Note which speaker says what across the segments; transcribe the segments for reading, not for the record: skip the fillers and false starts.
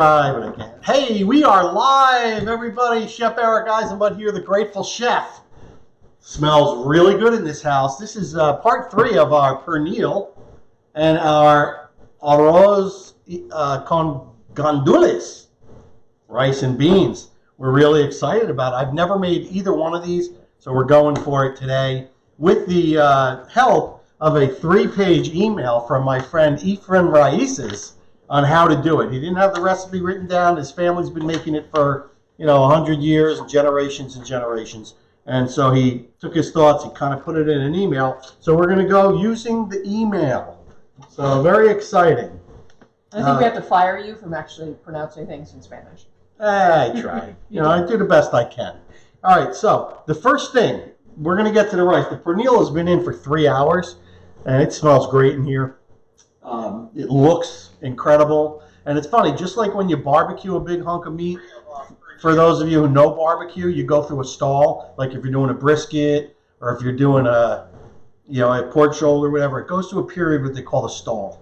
Speaker 1: Again. Hey, we are live, everybody. Chef Eric Eisenbud here, the Grateful Chef. Smells really good in this house. This is part 3 of our Pernil and our Arroz con Gandules, rice and beans. We're really excited about it. I've never made either one of these, so we're going for it today with the help of a 3-page email from my friend Efren Raices on how to do it. He didn't have the recipe written down. His family's been making it for 100 years, generations and generations. And so he took his thoughts, he kind of put it in an email. So we're going to go using the email. So very exciting.
Speaker 2: I think we have to fire you from actually pronouncing things in Spanish.
Speaker 1: I try. I do the best I can. All right, so the first thing, we're going to get to the rice. The pernil has been in for 3 hours, and it smells great in here. It looks incredible. And it's funny, just like when you barbecue a big hunk of meat, for those of you who know barbecue, you go through a stall, like if you're doing a brisket or if you're doing a pork shoulder or whatever, it goes through a period what they call a stall.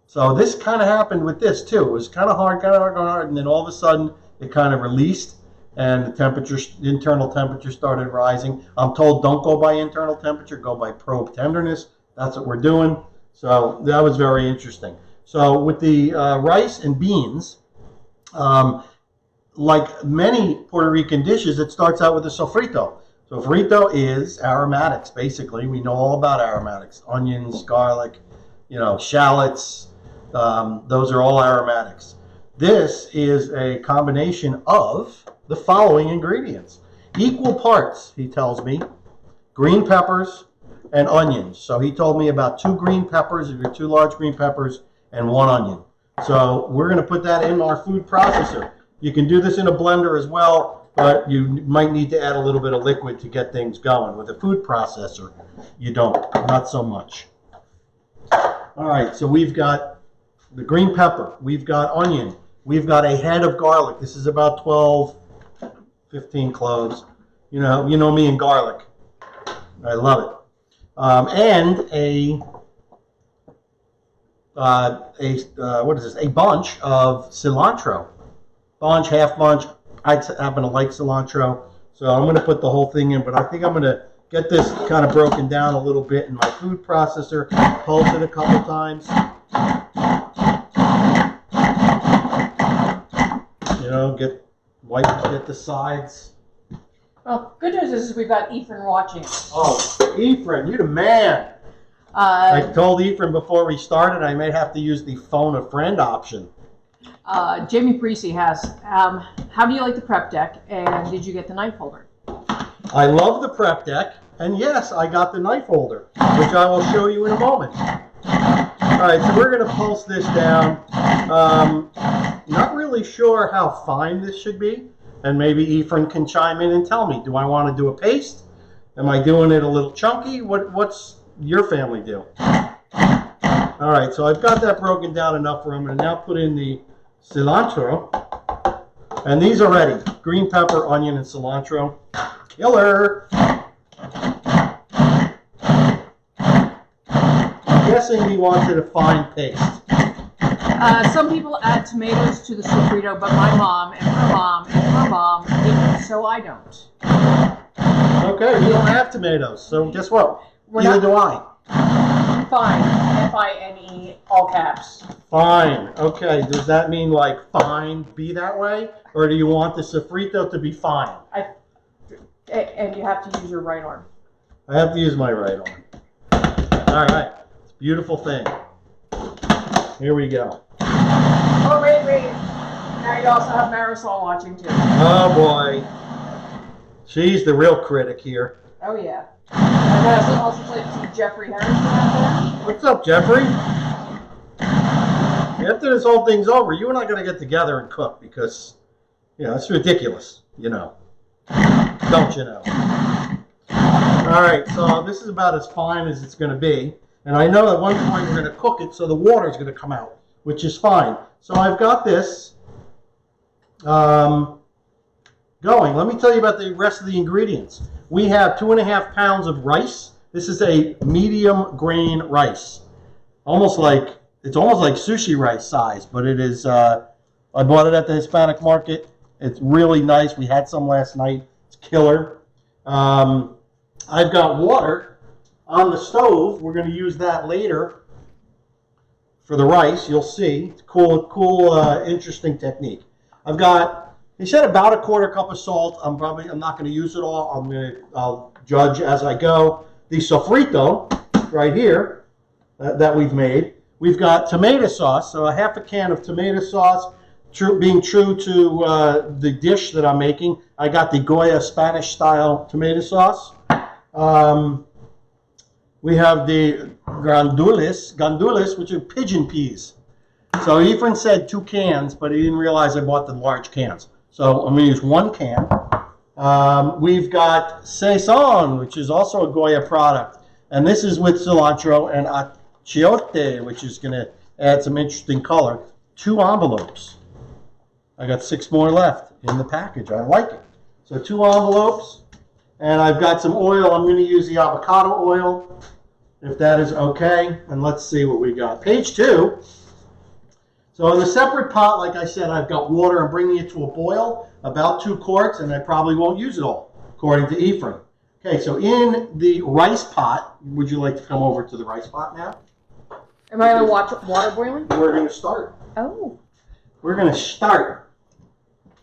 Speaker 1: So this kind of happened with this too. It was kind of hard, and then all of a sudden it kind of released and the internal temperature started rising. I'm told don't go by internal temperature, go by probe tenderness. That's what we're doing. So that was very interesting. So with the rice and beans, like many Puerto Rican dishes, it starts out with a sofrito. Sofrito is aromatics, basically. We know all about aromatics. Onions, garlic, shallots. Those are all aromatics. This is a combination of the following ingredients. Equal parts, he tells me, green peppers and onions. So he told me about 2 green peppers, if you're 2 large green peppers, and 1 onion. So we're going to put that in our food processor. You can do this in a blender as well, but you might need to add a little bit of liquid to get things going. With a food processor, you don't, not so much. All right, so we've got the green pepper, we've got onion, we've got a head of garlic. This is about 12, 15 cloves. You know me and garlic. I love it. And a bunch of cilantro. Bunch, half bunch. I happen to like cilantro, so I'm going to put the whole thing in, but I think I'm going to get this kind of broken down a little bit in my food processor, pulse it a couple times. Get the sides.
Speaker 2: Well, good news is we've got Efren watching.
Speaker 1: Oh, Efren, you're the man. I told Efren before we started I may have to use the phone a friend option.
Speaker 2: Jamie Parisi has, how do you like the prep deck, and did you get the knife holder?
Speaker 1: I love the prep deck, and yes, I got the knife holder, which I will show you in a moment. All right, so we're going to pulse this down. Not really sure how fine this should be, and maybe Efren can chime in and tell me, do I want to do a paste? Am I doing it a little chunky? What's your family do? All right, so I've got that broken down enough where I'm going to now put in the cilantro. And these are ready. Green pepper, onion, and cilantro. Killer! I'm guessing he wanted a fine paste.
Speaker 2: Some people add tomatoes to the sofrito, but my mom and her mom and her mom didn't, so I don't.
Speaker 1: Okay, you don't have tomatoes, so guess what? Neither do I.
Speaker 2: Fine. F-I-N-E, all caps.
Speaker 1: Fine. Okay, does that mean like fine, be that way? Or do you want the sofrito to be fine?
Speaker 2: And you have to use your right arm.
Speaker 1: I have to use my right arm. All right. It's a beautiful thing. Here we go.
Speaker 2: Oh, wait. Now you also have Marisol watching too.
Speaker 1: Oh, boy. She's the real critic here.
Speaker 2: Oh, yeah. And I also played to see Jeffrey Harrison out there.
Speaker 1: What's up, Jeffrey? After this whole thing's over, you and I got to get together and cook because, it's ridiculous, Don't you know? All right, so this is about as fine as it's going to be. And I know at one point we're going to cook it so the water's going to come out, which is fine. So I've got this going. Let me tell you about the rest of the ingredients. We have 2.5 pounds of rice. This is a medium grain rice. It's almost like sushi rice size, but it is I bought it at the Hispanic market. It's really nice. We had some last night. It's killer. I've got water on the stove. We're going to use that later for the rice. You'll see. It's cool, interesting technique. I've got, he said about a quarter cup of salt. I'm not going to use it all. I'll judge as I go. The sofrito right here that we've made. We've got tomato sauce, so a half a can of tomato sauce. Being true to the dish that I'm making, I got the Goya Spanish-style tomato sauce. We have the Gandules, which are pigeon peas. So Ephraim said 2 cans, but he didn't realize I bought the large cans. So I'm going to use 1 can. We've got Saison, which is also a Goya product. And this is with cilantro and achiote, which is going to add some interesting color. 2 envelopes. I got 6 more left in the package. I like it. So 2 envelopes. And I've got some oil. I'm going to use the avocado oil, if that is okay. And let's see what we got. Page 2. So in the separate pot, like I said, I've got water. I'm bringing it to a boil, about 2 quarts, and I probably won't use it all, according to Ephraim. Okay, so in the rice pot, would you like to come over to the rice pot now?
Speaker 2: Am I going to watch water boiling?
Speaker 1: We're going to start.
Speaker 2: Oh.
Speaker 1: We're going to start.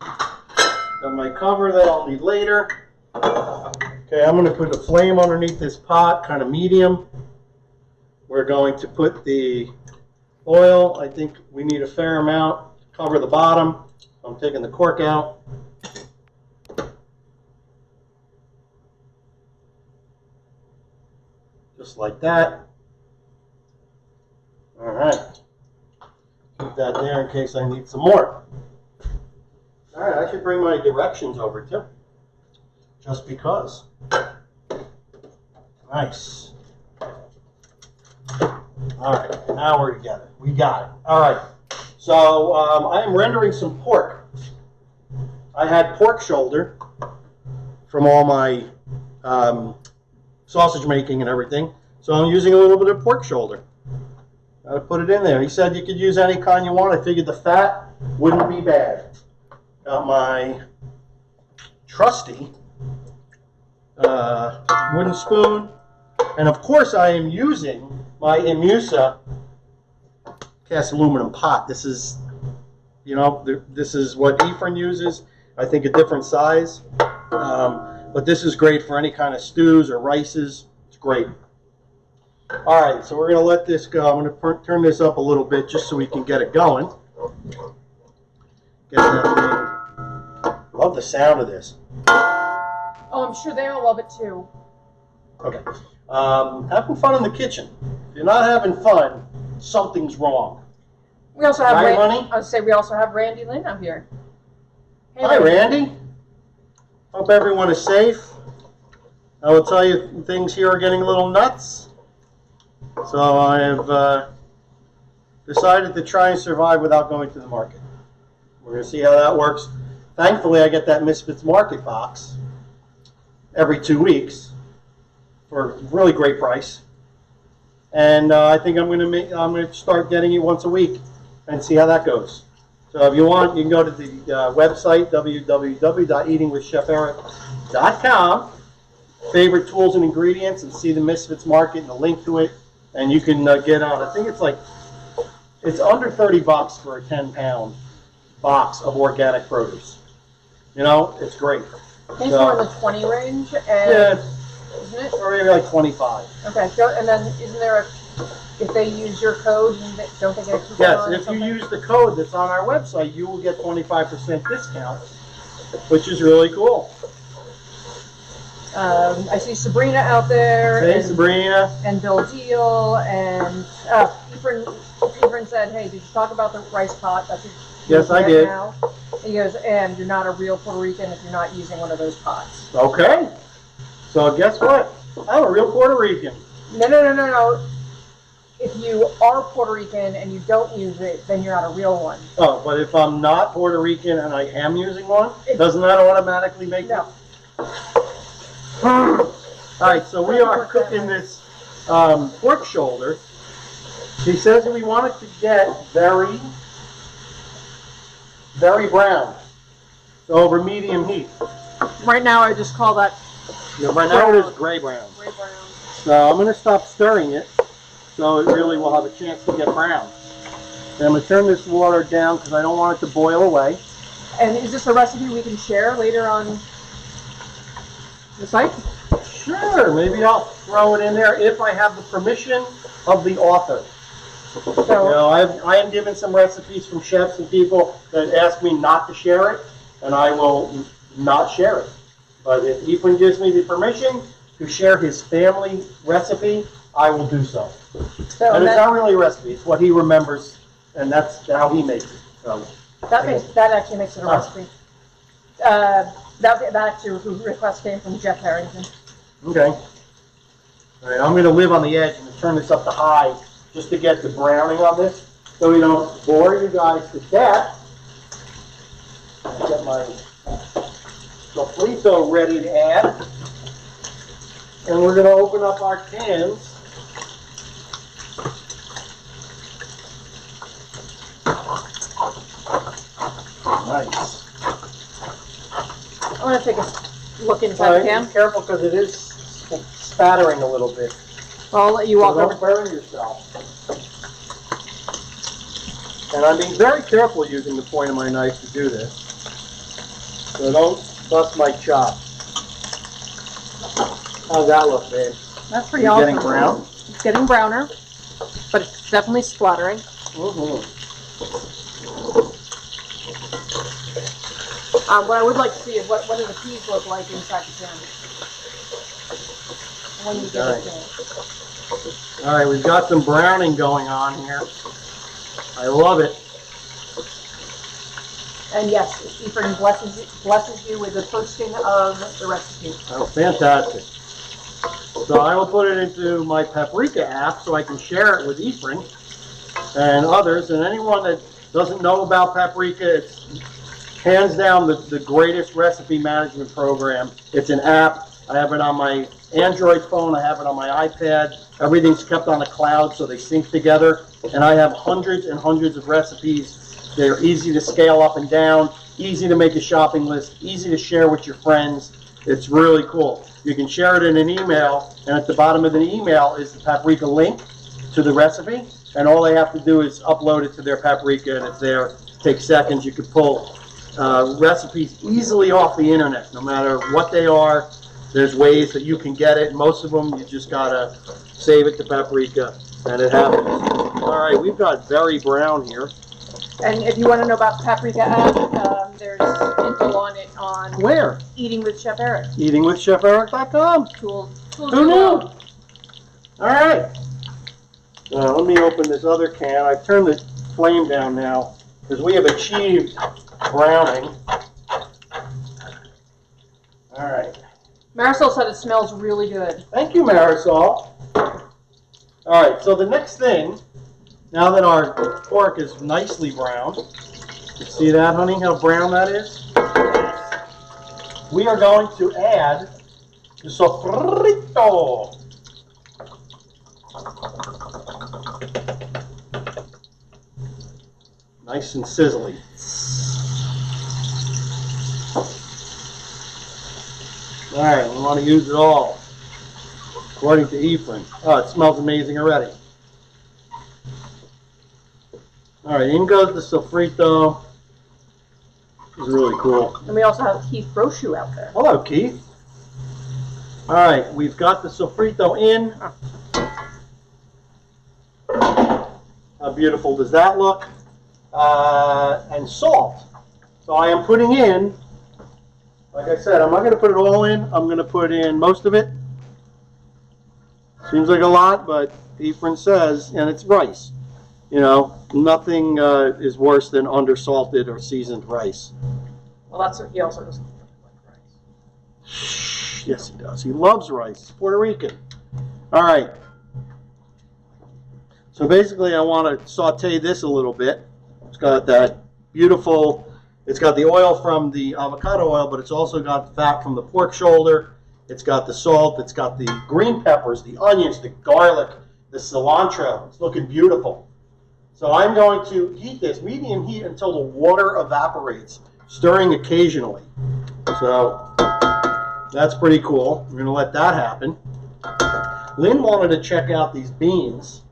Speaker 1: Got my cover that I'll need later. Okay, I'm going to put a flame underneath this pot, kind of medium. We're going to put the oil. I think we need a fair amount. Cover the bottom. I'm taking the cork out. Just like that. All right. Keep that there in case I need some more. All right, I should bring my directions over too. Just because. Nice. All right, now we're together. We got it. All right. So I am rendering some pork. I had pork shoulder from all my sausage making and everything. So I'm using a little bit of pork shoulder. I put it in there. He said you could use any kind you want. I figured the fat wouldn't be bad. Got my trusty wooden spoon. And of course I am using my Imusa cast aluminum pot. This is, you know, this is what Ephraim uses. I think a different size. But this is great for any kind of stews or rices. It's great. All right, so we're going to let this go. I'm going to turn this up a little bit just so we can get it going. Get that. Love the sound of this.
Speaker 2: Oh, I'm sure they all love it too.
Speaker 1: Okay. Having fun in the kitchen. If you're not having fun, something's wrong.
Speaker 2: We also have
Speaker 1: Right, honey?
Speaker 2: I would say we also have Randy Lynn up here. Hey,
Speaker 1: Hi, Randy. Hope everyone is safe. I will tell you, things here are getting a little nuts. So I have decided to try and survive without going to the market. We're going to see how that works. Thankfully, I get that Misfits Market box every 2 weeks for a really great price. And I think I'm going to start getting it once a week and see how that goes. So if you want, you can go to the website, www.eatingwithcheferic.com, favorite tools and ingredients, and see the Misfits Market and the link to it. And you can get on. I think it's under $30 for a 10-pound box of organic produce. You know, it's great.
Speaker 2: I think more in the 20 range. And
Speaker 1: Yeah,
Speaker 2: isn't it?
Speaker 1: or maybe like 25.
Speaker 2: Okay, and then isn't there if they use your code, don't they get a coupon?
Speaker 1: Yes, if you use the code that's on our website, you will get 25% discount, which is really cool.
Speaker 2: I see Sabrina out there.
Speaker 1: Hey, Sabrina.
Speaker 2: And Bill Deal, and Ephraim said, hey, did you talk about the rice pot? That's what
Speaker 1: Yes, I did.
Speaker 2: now. He goes, and you're not a real Puerto Rican if you're not using one of those pots.
Speaker 1: Okay. So guess what? I'm a real Puerto Rican.
Speaker 2: No. If you are Puerto Rican and you don't use it, then you're not a real one.
Speaker 1: Oh, but if I'm not Puerto Rican and I am using one, doesn't that automatically make
Speaker 2: No.
Speaker 1: All right, so we are cooking this pork shoulder. He says that we want it to get very very brown. So over medium heat.
Speaker 2: Right now, I just call that
Speaker 1: Right now it is gray brown.
Speaker 2: gray brown.
Speaker 1: So I'm going to stop stirring it so it really will have a chance to get brown. And I'm going to turn this water down because I don't want it to boil away.
Speaker 2: And is this a recipe we can share later on the site?
Speaker 1: Sure, maybe I'll throw it in there if I have the permission of the author.
Speaker 2: So,
Speaker 1: I am given some recipes from chefs and people that ask me not to share it, and I will not share it. But if Ethan gives me the permission to share his family recipe, I will do so. And it's not really a recipe; it's what he remembers, and that's how he makes it. So
Speaker 2: that actually makes it a recipe. That actually request came from Jeff Harrington.
Speaker 1: Okay. All right, I'm going to live on the edge and turn this up to high just to get the browning on this, so we don't bore you guys to death. Get my Sofrito ready to add, and we're going to open up our cans. Nice.
Speaker 2: I want to take a look inside
Speaker 1: All
Speaker 2: the
Speaker 1: right,
Speaker 2: can.
Speaker 1: be careful because it is spattering a little bit.
Speaker 2: Well, I'll let you walk
Speaker 1: So
Speaker 2: over.
Speaker 1: don't burn yourself. And I'm being very careful using the point of my knife to do this. So don't bust my chop. How's that look, babe?
Speaker 2: That's pretty
Speaker 1: Is it
Speaker 2: awesome.
Speaker 1: getting brown?
Speaker 2: It's getting browner, but it's definitely splattering.
Speaker 1: Mm-hmm.
Speaker 2: What I would like to see is what do the peas look like inside the can when you get it in.
Speaker 1: All right, we've got some browning going on here. I love it.
Speaker 2: And yes, Ethan blesses you with the posting of the recipe.
Speaker 1: Oh, fantastic. So I will put it into my Paprika app so I can share it with Ephraim and others. And anyone that doesn't know about Paprika, it's hands down the greatest recipe management program. It's an app. I have it on my Android phone. I have it on my iPad. Everything's kept on the cloud so they sync together. And I have hundreds and hundreds of recipes. They're easy to scale up and down, easy to make a shopping list, easy to share with your friends. It's really cool. You can share it in an email, and at the bottom of the email is the Paprika link to the recipe, and all they have to do is upload it to their Paprika, and it's there. It takes seconds. You can pull recipes easily off the internet, no matter what they are. There's ways that you can get it. Most of them, you just gotta save it to Paprika, and it happens. All right, we've got very brown here.
Speaker 2: And if you want to know about the Paprika app, there's info on it on
Speaker 1: Where?
Speaker 2: Eating with Chef Eric.
Speaker 1: Eatingwithcheferic.com.
Speaker 2: Tools
Speaker 1: Who knew? All right. Now, let me open this other can. I've turned the flame down now because we have achieved browning. All right.
Speaker 2: Marisol said it smells really good.
Speaker 1: Thank you, Marisol. All right, so the next thing, now that our pork is nicely browned, you see that, honey, how brown that is? We are going to add the sofrito. Nice and sizzly. All right, we want to use it all, according to Ephraim. Oh, it smells amazing already. All right, in goes the sofrito. This is really cool.
Speaker 2: And we also have Keith Brochu out there.
Speaker 1: Hello, Keith. All right, we've got the sofrito in. How beautiful does that look? And salt. So I am putting in, like I said, I'm not going to put it all in. I'm going to put in most of it. Seems like a lot, but Ephraim says, and it's rice. You know, nothing is worse than undersalted or seasoned rice.
Speaker 2: Well, that's what he also doesn't like rice.
Speaker 1: Yes, he does. He loves rice. He's Puerto Rican. All right. So basically, I want to saute this a little bit. It's got that beautiful, it's got the oil from the avocado oil, but it's also got fat from the pork shoulder. It's got the salt. It's got the green peppers, the onions, the garlic, the cilantro. It's looking beautiful. So I'm going to heat this, medium heat, until the water evaporates, stirring occasionally. So that's pretty cool. We're going to let that happen. Lynn wanted to check out these beans.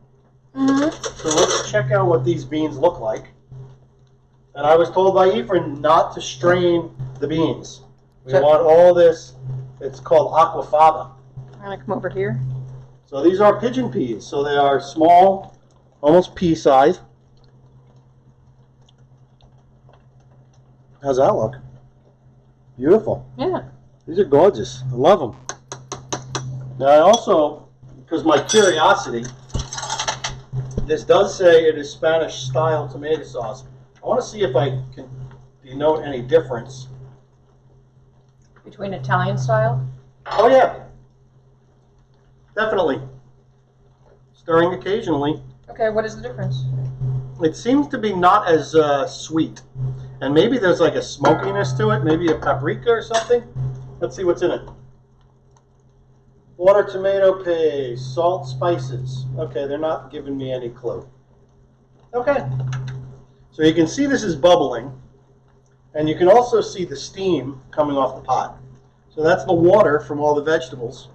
Speaker 1: So let's check out what these beans look like. And I was told by Ephraim not to strain the beans. We want all this, it's called aquafaba.
Speaker 2: I'm going to come over here.
Speaker 1: So these are pigeon peas. So they are small, almost pea size. How's that look? Beautiful.
Speaker 2: Yeah.
Speaker 1: These are gorgeous. I love them. Now I also, because my curiosity, this does say it is Spanish style tomato sauce. I want to see if I can denote any difference.
Speaker 2: Between Italian style?
Speaker 1: Oh yeah. Definitely. Stirring occasionally.
Speaker 2: Okay, what is the difference?
Speaker 1: It seems to be not as sweet. And maybe there's like a smokiness to it, maybe a paprika or something. Let's see what's in it. Water, tomato paste, salt, spices. Okay, they're not giving me any clue. Okay. So you can see this is bubbling. And you can also see the steam coming off the pot. So that's the water from all the vegetables.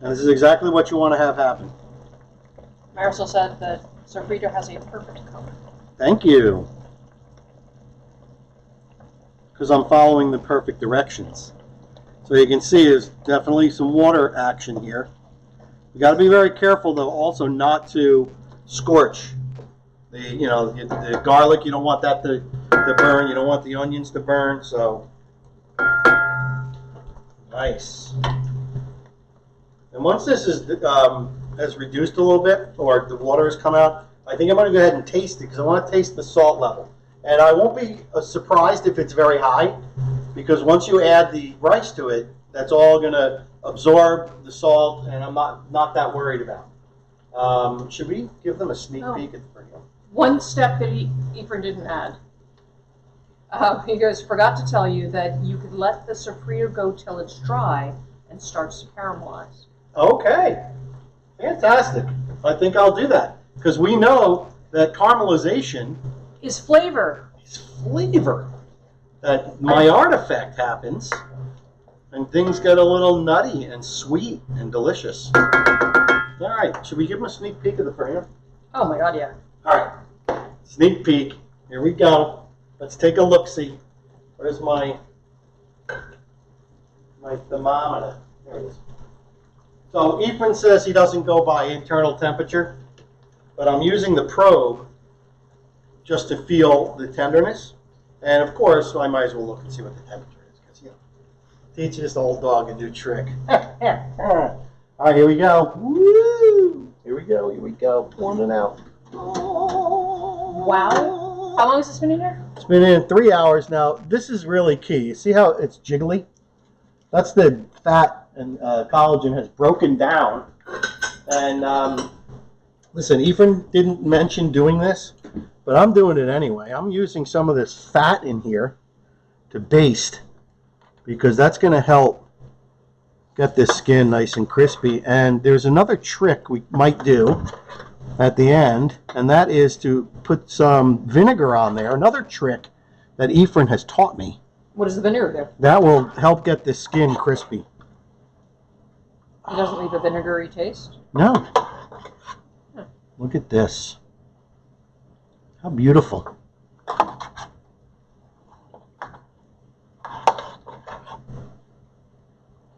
Speaker 1: And this is exactly what you want to have happen.
Speaker 2: Marisol said that Sofrito has a perfect color.
Speaker 1: Thank you. Because I'm following the perfect directions. So you can see there's definitely some water action here. You got to be very careful though also not to scorch the garlic. You don't want that to burn. You don't want the onions to burn. So nice. And once this is has reduced a little bit, or the water has come out, I think I'm going to go ahead and taste it because I want to taste the salt level. And I won't be surprised if it's very high, because once you add the rice to it, that's all going to absorb the salt, and I'm not that worried about. Should we give them a sneak peek at the video?
Speaker 2: One step that Ephraim didn't add. He goes, forgot to tell you that you could let the Sofrito go till it's dry and starts to caramelize. Okay.
Speaker 1: Fantastic. I think I'll do that. Because we know that caramelization
Speaker 2: is flavor.
Speaker 1: That Maillard effect happens, and things get a little nutty and sweet and delicious. All right. Should we give them a sneak peek of the Pernil?
Speaker 2: Oh my God, yeah.
Speaker 1: All right. Sneak peek. Here we go. Let's take a look-see. Where's my thermometer? There it is. So Ephraim says he doesn't go by internal temperature, but I'm using the probe just to feel the tenderness. And of course, I might as well look and see what the temperature is, because teach this old dog a new trick. All right, here we go. Woo! Here we go. Pouring it out.
Speaker 2: Wow. How long has this been in here?
Speaker 1: It's been in 3 hours now. This is really key. You see how it's jiggly? That's the fat and collagen has broken down. And listen, Ephraim didn't mention doing this, but I'm doing it anyway. I'm using some of this fat in here to baste, because that's going to help get this skin nice and crispy. And there's another trick we might do at the end, and that is to put some vinegar on there. Another trick that Ephraim has taught me.
Speaker 2: What does the vinegar do?
Speaker 1: That will help get the skin crispy.
Speaker 2: It doesn't leave a vinegary taste?
Speaker 1: No. Look at this. How beautiful.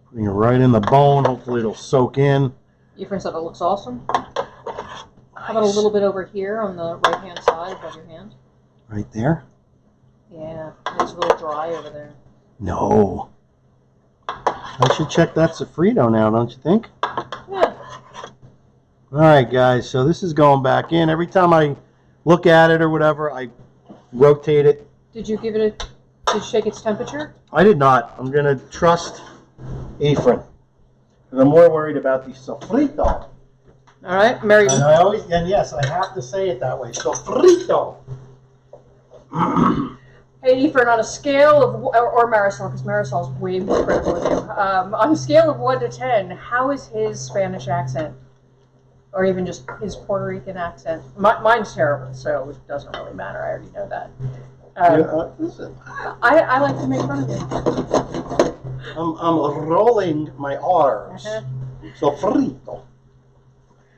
Speaker 1: Putting it right in the bone. Hopefully it'll soak in.
Speaker 2: Ephraim said it looks awesome. How about a little bit over here on the right-hand side above your hand?
Speaker 1: Right there?
Speaker 2: Yeah, it's a little dry over there.
Speaker 1: No. I should check that Sofrito now, don't you think?
Speaker 2: Yeah.
Speaker 1: All right, guys, so this is going back in. Every time I look at it or whatever, I rotate it.
Speaker 2: Did you give it did you shake its temperature?
Speaker 1: I did not. I'm going to trust Ephraim, because I'm more worried about the Sofrito.
Speaker 2: All right, Mary.
Speaker 1: And yes, I have to say it that way. Sofrito.
Speaker 2: Hey, Ephraim, on a scale of, or Marisol, because Marisol's way more critical with you. On a scale of 1 to 10, how is his Spanish accent? or even just his Puerto Rican accent. Mine's terrible, so it doesn't really matter. I already know that.
Speaker 1: Listen,
Speaker 2: I like to make fun of him.
Speaker 1: I'm rolling my R's. Sofrito.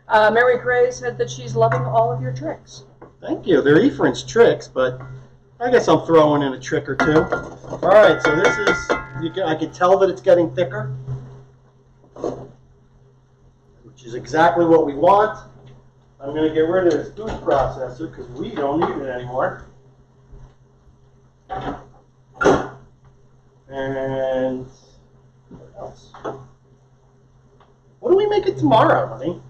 Speaker 2: Mary Gray said that she's loving all of your tricks.
Speaker 1: Thank you. They're Ephraim's tricks, but I guess I'm throwing in a trick or two. All right, so this is, I can tell that it's getting thicker, which is exactly what we want. I'm going to get rid of this food processor because we don't need it anymore. And what else? What do we make it tomorrow, honey?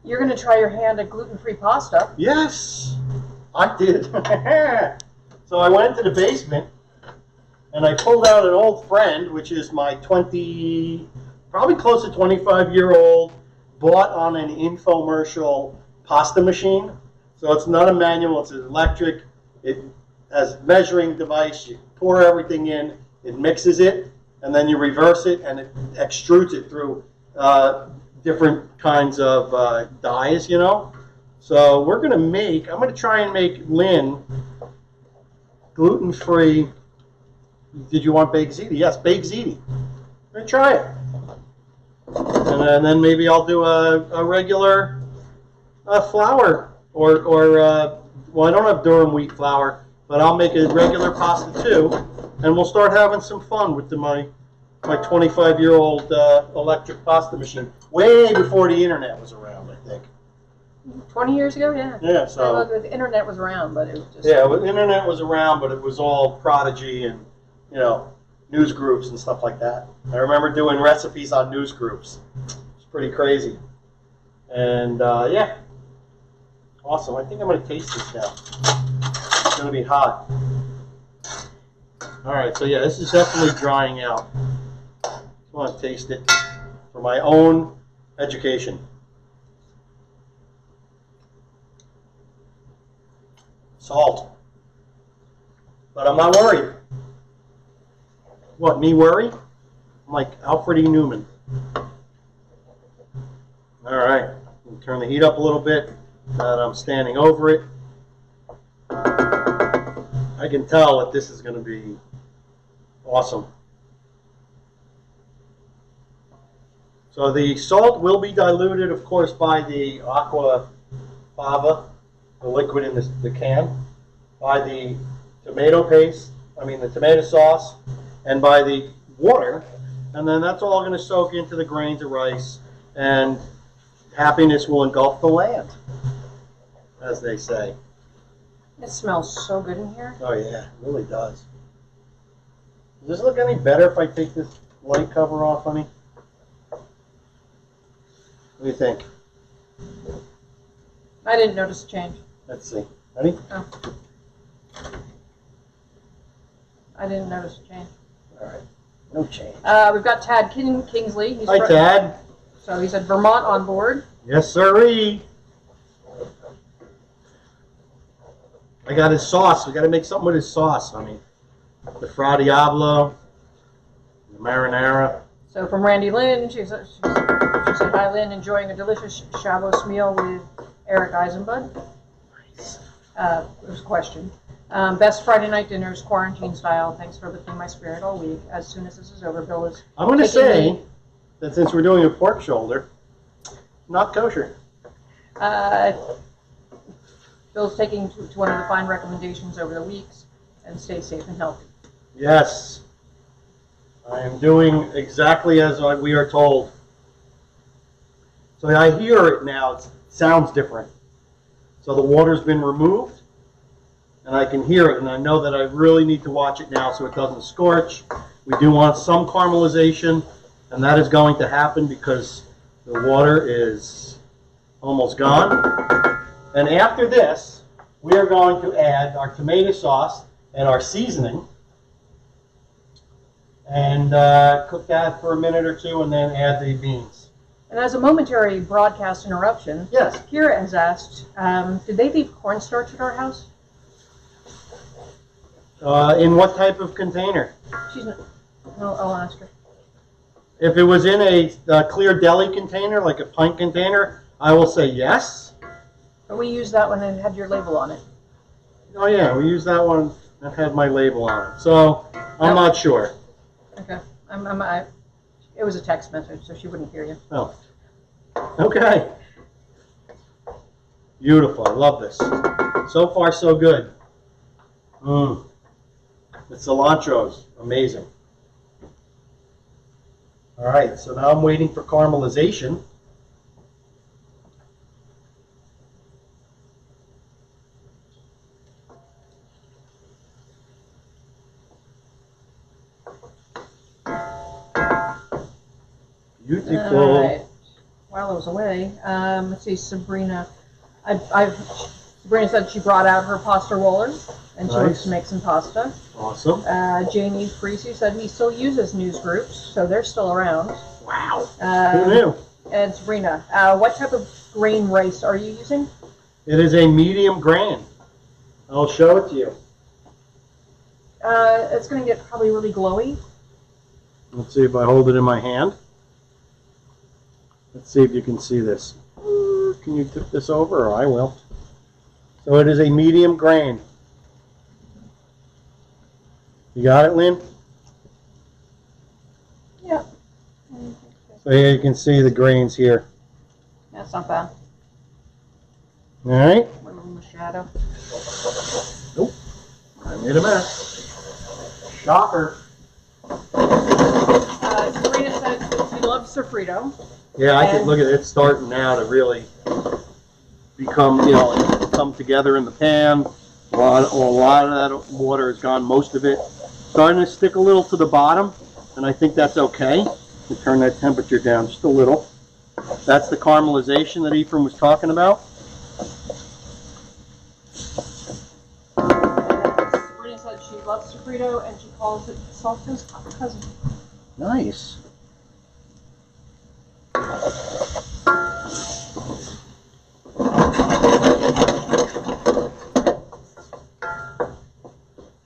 Speaker 2: You're going to try your hand at gluten-free pasta.
Speaker 1: Yes, I did. So I went into the basement and I pulled out an old friend, which is my probably close to 25-year-old, bought on an infomercial pasta machine. So it's not a manual, it's an electric. It has a measuring device. You pour everything in, it mixes it, and then you reverse it and it extrudes it through different kinds of dyes, you know. So we're going to make, I'm going to try and make Lynn gluten-free. Did you want baked ziti? Yes, baked ziti. We're going to try it. And then maybe I'll do a regular flour or well, I don't have durum wheat flour, but I'll make a regular pasta too, and we'll start having some fun with my 25-year-old electric pasta machine, way before the internet was around, I think.
Speaker 2: 20 years ago, yeah.
Speaker 1: Yeah, so
Speaker 2: the internet was around, but it was just
Speaker 1: the internet was around, but it was all Prodigy and news groups and stuff like that. I remember doing recipes on news groups. It's pretty crazy. And yeah, awesome. I think I'm going to taste this now. It's going to be hot. All right, so yeah, this is definitely drying out. I want to taste it for my own education. Salt. But I'm not worried. What, me worry? I'm like Alfred E. Newman. All right, turn the heat up a little bit. Now that I'm standing over it, I can tell that this is going to be awesome. So the salt will be diluted, of course, by the aqua fava, the liquid in the can, by the tomato paste, the tomato sauce, and by the water, and then that's all going to soak into the grains of rice, and happiness will engulf the land, as they say.
Speaker 2: It smells so good in here.
Speaker 1: Oh yeah, it really does. Does this look any better if I take this light cover off, honey? What do you think?
Speaker 2: I didn't notice a change.
Speaker 1: Let's see. Ready?
Speaker 2: Oh. I didn't notice a change.
Speaker 1: All right. No change.
Speaker 2: We've got Tad Kingsley.
Speaker 1: Hi, Tad.
Speaker 2: So he's at Vermont on board.
Speaker 1: Yes, sirree. I got his sauce. We got to make something with his sauce. The Fra Diablo, the marinara.
Speaker 2: So from Randy Lynn, she said, "Hi, Lynn, enjoying a delicious Shabbos meal with Eric Eisenbud."
Speaker 1: Nice.
Speaker 2: There's a question. Best Friday night dinners, quarantine style. Thanks for lifting my spirit all week. As soon as this is over, Bill is.
Speaker 1: I'm going to say that since we're doing a pork shoulder, not kosher.
Speaker 2: Bill's taking to one of the fine recommendations over the weeks, and stay safe and healthy.
Speaker 1: Yes. I am doing exactly as we are told. So I hear it now. It sounds different. So the water's been removed, and I can hear it, and I know that I really need to watch it now so it doesn't scorch. We do want some caramelization, and that is going to happen because the water is almost gone. And after this, we are going to add our tomato sauce and our seasoning, and cook that for a minute or two, and then add the beans.
Speaker 2: And as a momentary broadcast interruption,
Speaker 1: Yes.
Speaker 2: Kira has asked, did they leave cornstarch at our house?
Speaker 1: In what type of container?
Speaker 2: She's not. No, I'll ask her.
Speaker 1: If it was in a clear deli container, like a pint container, I will say yes.
Speaker 2: But we used that one and it had your label on it.
Speaker 1: Oh yeah, we used that one that had my label on it. So I'm not sure.
Speaker 2: Okay. It was a text message, so she wouldn't hear you.
Speaker 1: Oh. Okay. Beautiful. I love this. So far, so good. The cilantro's amazing. All right, so now I'm waiting for caramelization. Beautiful.
Speaker 2: All right. While I was away, let's see, Sabrina. Sabrina said she brought out her pasta rollers and she wants to make some pasta.
Speaker 1: Awesome.
Speaker 2: Jamie Parisi said he still uses news groups, so they're still around.
Speaker 1: Wow. Who knew?
Speaker 2: And Sabrina, what type of grain rice are you using?
Speaker 1: It is a medium grain. I'll show it to you.
Speaker 2: It's going to get probably really glowy.
Speaker 1: Let's see if I hold it in my hand. Let's see if you can see this. Can you tip this over, or I will? So it is a medium grain. You got it, Lynn?
Speaker 2: Yeah.
Speaker 1: So here you can see the grains here.
Speaker 2: That's not bad.
Speaker 1: All right.
Speaker 2: A little in the shadow.
Speaker 1: Nope. I made a mess. Shocker.
Speaker 2: Sabrina said she loves Sofrito.
Speaker 1: Yeah, I can look at it. It's starting now to really become, come together in the pan. A lot of that water has gone, most of it. Starting to stick a little to the bottom, and I think that's okay. You turn that temperature down just a little. That's the caramelization that Ephraim was talking about.
Speaker 2: Sabrina said she loves Sofrito and she calls it salsa's cousin.
Speaker 1: Nice.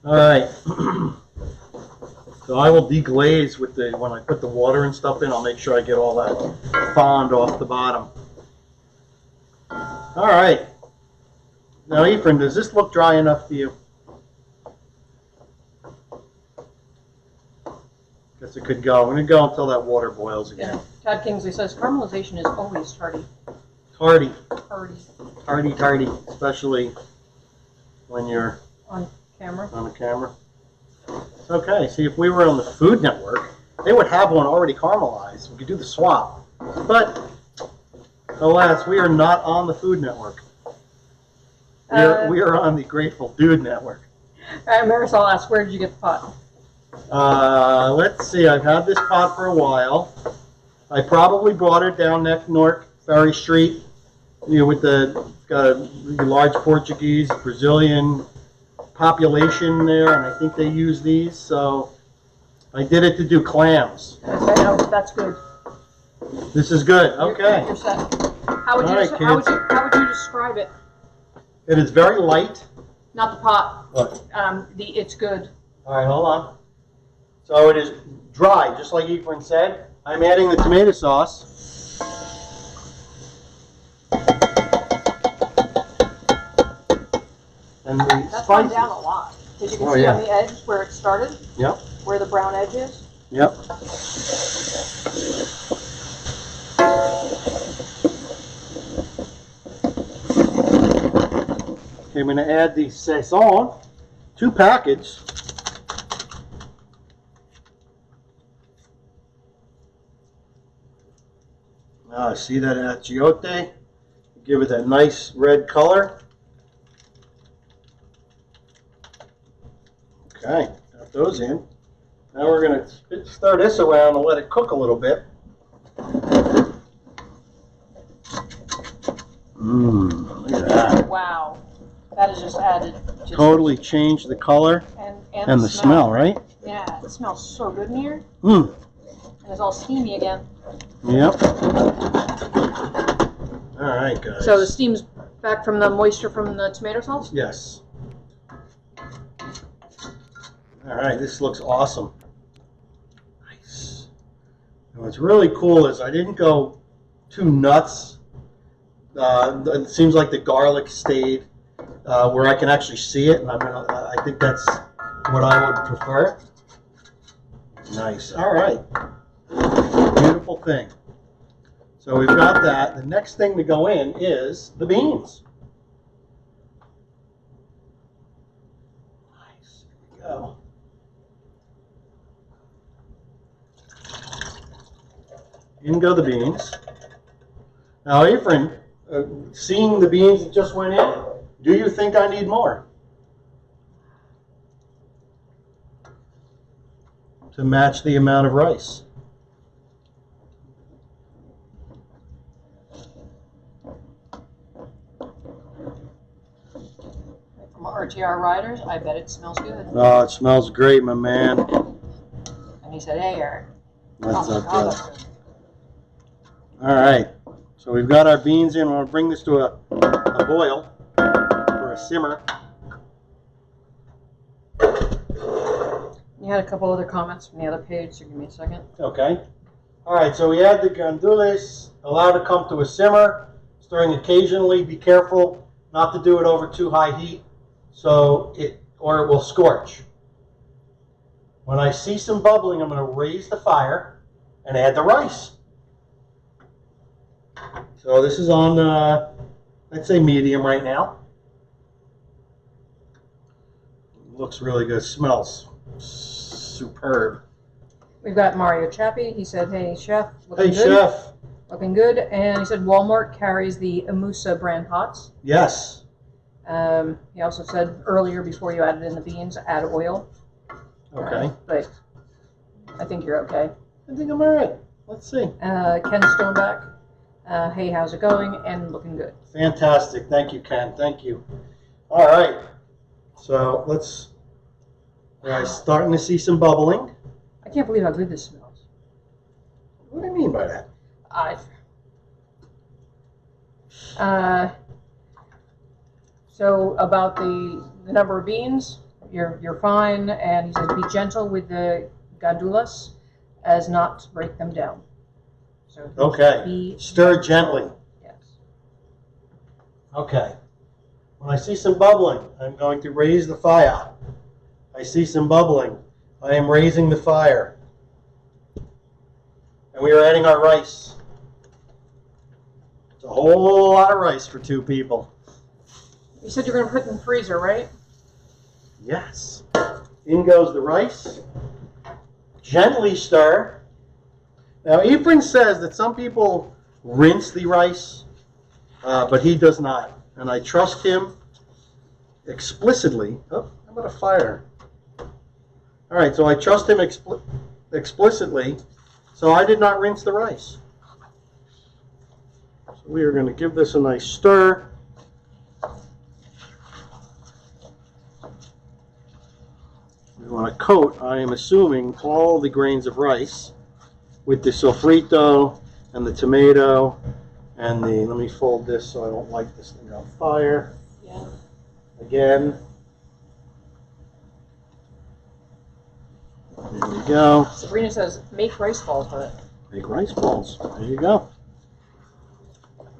Speaker 1: All right. So I will deglaze with when I put the water and stuff in, I'll make sure I get all that fond off the bottom. All right. Now, Ephraim, does this look dry enough to you? Guess it could go. I'm going to go until that water boils again.
Speaker 2: Yeah. Todd Kingsley says caramelization is always tardy.
Speaker 1: Tardy.
Speaker 2: Tardy.
Speaker 1: Tardy, especially when you're
Speaker 2: On camera.
Speaker 1: on the camera. It's okay. See, if we were on the Food Network, they would have one already caramelized. We could do the swap. But, alas, we are not on the Food Network. We are on the Grateful Dude Network.
Speaker 2: Marisol asked, where did you get the pot?
Speaker 1: Let's see. I've had this pot for a while. I probably brought it down North Ferry Street. With got a large Portuguese, Brazilian population there, and I think they use these. So I did it to do clams.
Speaker 2: Okay, no, that's good.
Speaker 1: This is good. Okay.
Speaker 2: You're set. How would you describe it?
Speaker 1: It is very light.
Speaker 2: Not the pot.
Speaker 1: What?
Speaker 2: It's good.
Speaker 1: All right, hold on. So it is dry, just like Ephraim said. I'm adding the tomato sauce. And the
Speaker 2: That's
Speaker 1: spices.
Speaker 2: gone down a lot. As you can see
Speaker 1: yeah.
Speaker 2: on the edge where it started,
Speaker 1: Yep.
Speaker 2: where the brown edge is.
Speaker 1: Yep. Okay, I'm going to add the saison, 2 packets. See that achiote? Give it that nice red color. Okay, got those in. Now we're going to stir this around and let it cook a little bit. Look at that.
Speaker 2: Wow. That has just added.
Speaker 1: Totally changed the color and the smell, right?
Speaker 2: Yeah, it smells so good in here.
Speaker 1: Mm.
Speaker 2: And it's all steamy again.
Speaker 1: Yep. All right, guys.
Speaker 2: So the steam's back from the moisture from the tomato sauce?
Speaker 1: Yes. All right, this looks awesome. Nice. And what's really cool is I didn't go too nuts. It seems like the garlic stayed where I can actually see it, and I think that's what I would prefer. Nice. All right. Beautiful thing. So we've got that. The next thing to go in is the beans. Nice. Here we go. In go the beans. Now, Ephraim, seeing the beans that just went in, do you think I need more to match the amount of rice?
Speaker 2: From RTR Riders, I bet it smells good.
Speaker 1: Oh, it smells great, my man.
Speaker 2: And he said, hey, Eric.
Speaker 1: That's
Speaker 2: Oh,
Speaker 1: not
Speaker 2: God,
Speaker 1: good.
Speaker 2: that's good.
Speaker 1: All right, so we've got our beans in. We're going to bring this to a boil or a simmer.
Speaker 2: You had a couple other comments from the other page, so give me a second.
Speaker 1: Okay. All right, so we add the gandules, allow to come to a simmer, stirring occasionally. Be careful not to do it over too high heat, or it will scorch. When I see some bubbling, I'm going to raise the fire and add the rice. So this is on, let's say medium right now. Looks really good. Smells superb.
Speaker 2: We've got Mario Chappie. He said, hey, chef.
Speaker 1: Hey, chef.
Speaker 2: Looking good. And he said Walmart carries the Amusa brand pots.
Speaker 1: Yes.
Speaker 2: He also said earlier, before you added in the beans, add oil.
Speaker 1: Okay.
Speaker 2: But I think you're okay.
Speaker 1: I think I'm all right. Let's see.
Speaker 2: Ken Stoneback. Hey, how's it going? And looking good.
Speaker 1: Fantastic. Thank you, Ken. Thank you. All right. So we're starting to see some bubbling.
Speaker 2: I can't believe how good this smells.
Speaker 1: What do you mean by that?
Speaker 2: So about the number of beans, you're fine. And he says be gentle with the gandules as not to break them down. So
Speaker 1: Okay. Stir gently.
Speaker 2: Yes.
Speaker 1: Okay. When I see some bubbling, I'm going to raise the fire. I see some bubbling. I am raising the fire. And we are adding our rice. It's a whole lot of rice for two people.
Speaker 2: You said you're going to put it in the freezer, right?
Speaker 1: Yes. In goes the rice. Gently stir. Now, Ephraim says that some people rinse the rice, but he does not. And I trust him explicitly. Oh, how about a fire? All right, so I trust him explicitly, so I did not rinse the rice. So we are going to give this a nice stir. We want to coat, I am assuming, all the grains of rice with the sofrito and the tomato and the, let me fold this so I don't light this thing on fire.
Speaker 2: Yeah.
Speaker 1: Again. There we go.
Speaker 2: Sabrina says make rice balls with it.
Speaker 1: Make rice balls. There you go.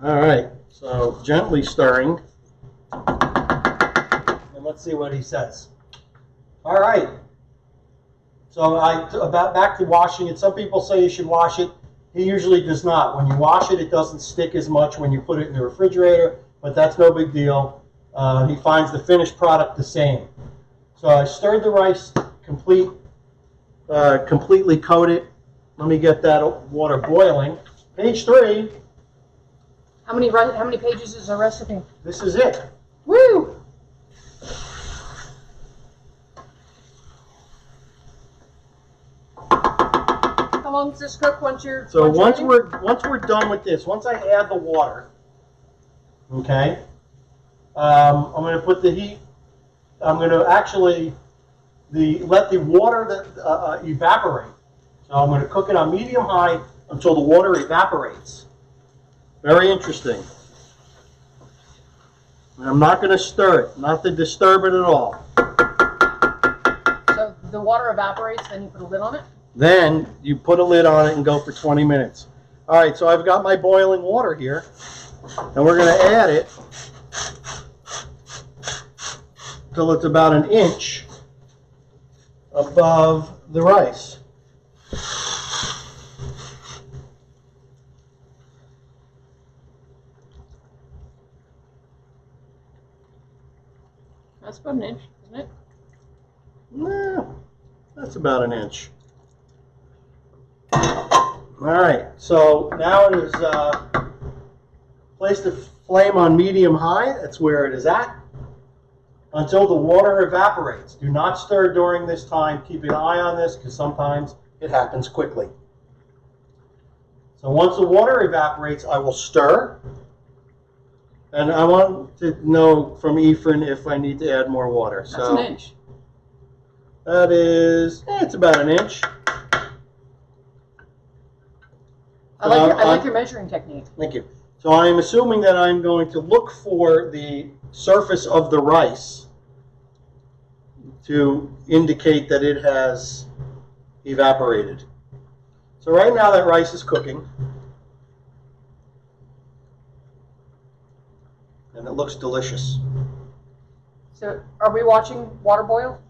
Speaker 1: All right. So gently stirring. And let's see what he says. All right. So back to washing it. Some people say you should wash it. He usually does not. When you wash it, it doesn't stick as much when you put it in the refrigerator, but that's no big deal. He finds the finished product the same. So I stirred the rice completely coated. Let me get that water boiling. Page 3.
Speaker 2: How many pages is the recipe?
Speaker 1: This is it.
Speaker 2: Woo! How long does this cook once you're?
Speaker 1: So once we're done with this, once I add the water, okay, I'm going to put the heat. I'm going to actually let the water evaporate. So I'm going to cook it on medium high until the water evaporates. Very interesting. And I'm not going to stir it, not to disturb it at all.
Speaker 2: So the water evaporates, then you put a lid on it?
Speaker 1: Then you put a lid on it and go for 20 minutes. All right, so I've got my boiling water here, and we're going to add it till it's about an inch above the rice.
Speaker 2: That's about an inch, isn't it?
Speaker 1: No, that's about an inch. All right, so now it is place the flame on medium high. That's where it is at until the water evaporates. Do not stir during this time. Keep an eye on this because sometimes it happens quickly. So once the water evaporates, I will stir. And I want to know from Ephraim if I need to add more water.
Speaker 2: That's an inch.
Speaker 1: That is, it's about an inch.
Speaker 2: I like your measuring technique.
Speaker 1: Thank you. So I'm assuming that I'm going to look for the surface of the rice to indicate that it has evaporated. So right now that rice is cooking. And it looks delicious.
Speaker 2: So are we watching water boil?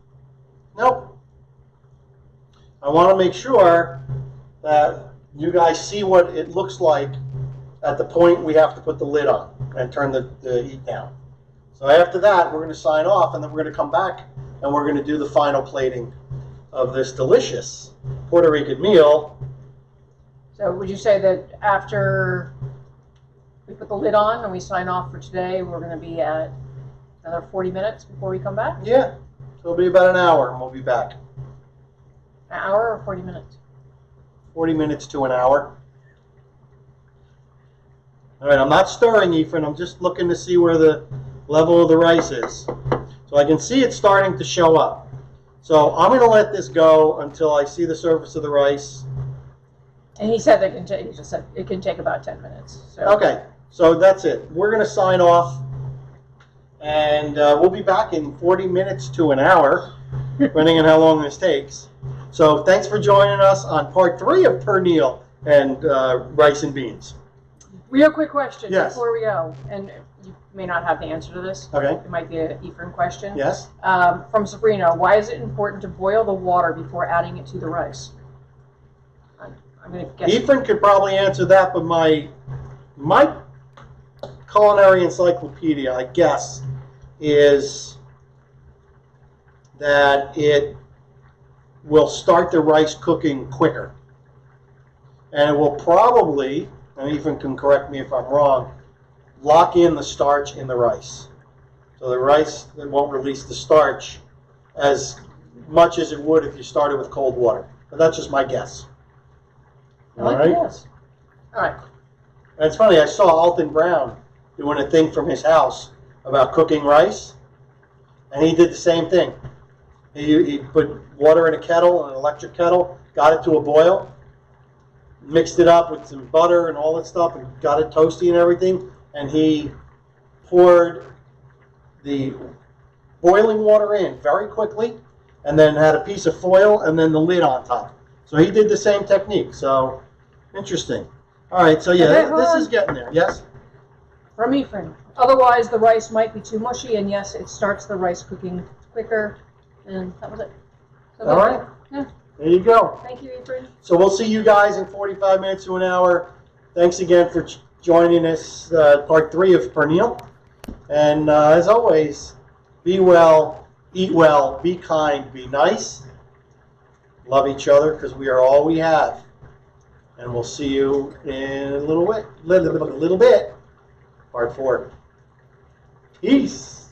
Speaker 1: Nope. I want to make sure that you guys see what it looks like at the point we have to put the lid on and turn the heat down. So after that, we're going to sign off, and then we're going to come back and we're going to do the final plating of this delicious Puerto Rican meal.
Speaker 2: So would you say that after we put the lid on and we sign off for today, we're going to be at another 40 minutes before we come back?
Speaker 1: Yeah. So it'll be about an hour, and we'll be back.
Speaker 2: An hour or 40 minutes?
Speaker 1: 40 minutes to an hour. All right, I'm not stirring, Ephraim. I'm just looking to see where the level of the rice is. So I can see it starting to show up. So I'm going to let this go until I see the surface of the rice.
Speaker 2: And he said that he just said it can take about 10 minutes. So.
Speaker 1: Okay, so that's it. We're going to sign off, and we'll be back in 40 minutes to an hour, depending on how long this takes. So thanks for joining us on part 3 of Pernil and rice and beans.
Speaker 2: Real quick question
Speaker 1: Yes.
Speaker 2: before we go, and you may not have the answer to this.
Speaker 1: Okay.
Speaker 2: It might be an Ephraim question.
Speaker 1: Yes?
Speaker 2: From Sofrito, why is it important to boil the water before adding it to the rice? I'm going to guess.
Speaker 1: Ephraim could probably answer that, but my culinary encyclopedia, I guess, is that it will start the rice cooking quicker. And it will probably, and Ephraim can correct me if I'm wrong, lock in the starch in the rice. So the rice won't release the starch as much as it would if you started with cold water. But that's just my guess.
Speaker 2: I like the guess. All right.
Speaker 1: And it's funny, I saw Alton Brown doing a thing from his house about cooking rice, and he did the same thing. He put water in a kettle, an electric kettle, got it to a boil, mixed it up with some butter and all that stuff, and got it toasty and everything, and he poured the boiling water in very quickly, and then had a piece of foil and then the lid on top. So he did the same technique. So interesting. All right, so yeah, this is getting there. Yes?
Speaker 2: From Ephraim. Otherwise, the rice might be too mushy, and yes, it starts the rice cooking quicker. And that was it. So
Speaker 1: All right.
Speaker 2: Yeah.
Speaker 1: There you go.
Speaker 2: Thank you, Ephraim.
Speaker 1: So we'll see you guys in 45 minutes to an hour. Thanks again for joining us, part 3 of Pernil. And as always, be well, eat well, be kind, be nice. Love each other because we are all we have. And we'll see you in a little bit, part 4. Peace.